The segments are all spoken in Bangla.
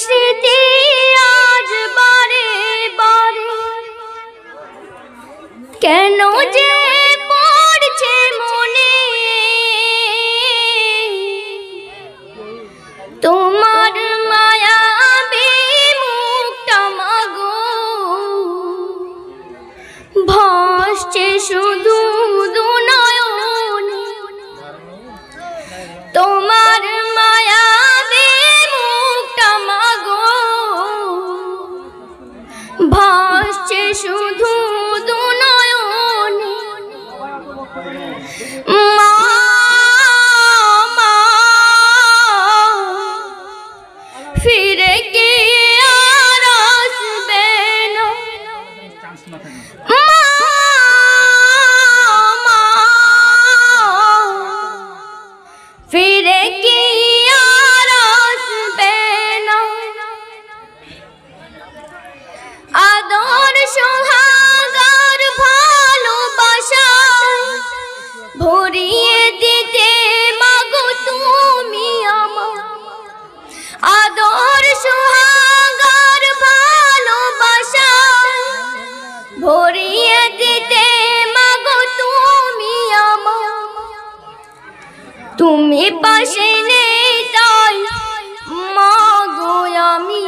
স্মৃতি আজ বারে বারে কেন যে পড়ছে মনে, তোমার মায়াবী মুখটা মাগো ভাসছে শুধু দুনয়নে, তোমার মায়াবী মুখটা মাগো ভাসছে শুধু দুনয়নে। মা ফিরে কি আর আসবে না, ফিরে কি আর আসবে না। আদর সোহাগার ভালোবাসা ভরিয়ে দিতে মাগো তুমি আমার, আদর সোহাগার ভালোবাসা ভরিয়ে দিতে মাগো তুমি আমার। তুমি পাশে নেই তাই মাগো আমি,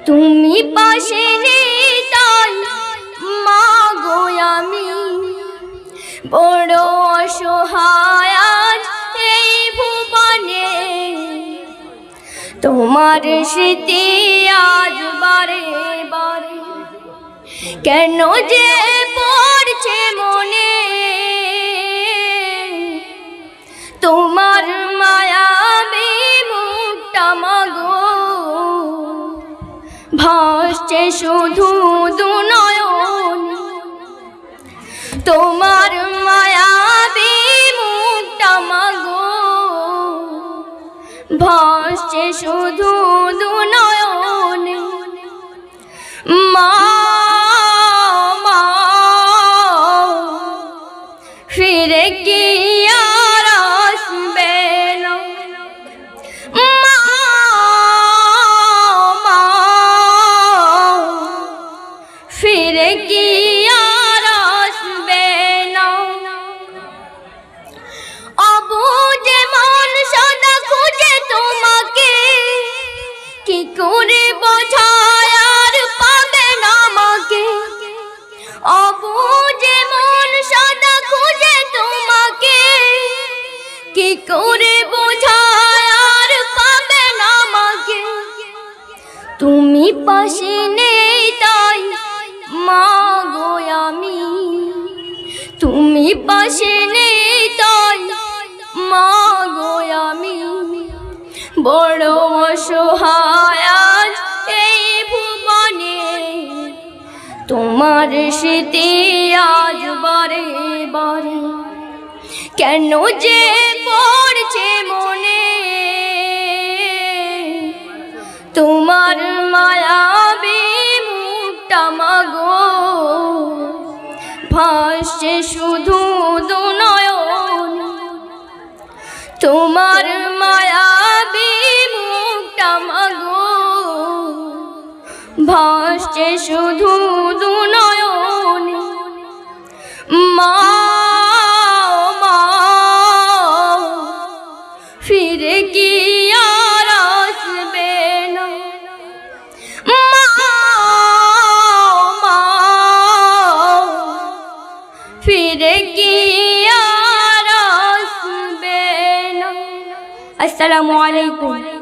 তুমি পাশে নেই তাই মাগো আমি। বড় অসহায় আজ এই ভুবনে, তোমার স্মৃতি আজ বারে বারে কেন যে পড়ছে মনে, তোমার মায়াবী মুখটা মাগো ভাসছে শুধু দুনয়নে, তোমার মায়াবী মুখটা মাগো ভাসছে শুধু দুনয়নে। মা ফিরে কি আর আসবে না, ফিরে কি আর আসবে না। অবুঝে মন সদা খুঁজে তোমাকে, কি করে বোঝায় আর পাবে না আমাকে। অবুঝে মন সদা খুঁজে তোমাকে, কি করে বোঝায় আর পাবে না আমাকে। তুমি পাশে নেই তাই মাগো আমি, তুমি পাশে নেই তাই মাগো আমি। বড় অসহায় আজ এই ভুবনে, তোমার স্মৃতি আজ বারে বারে কেন যে পড়ছে মনে, তোমার মায়াবী মুখটা মাগো ভাসছে শুধু দুনয়নে, তোমার মায়াবী মুখটা মাগো ভাসছে শুধু দুনয়নে। মা ফিরে কি আর আসবে না, ফিরে কি আর আসবে না। আসসালামু আলাইকুম।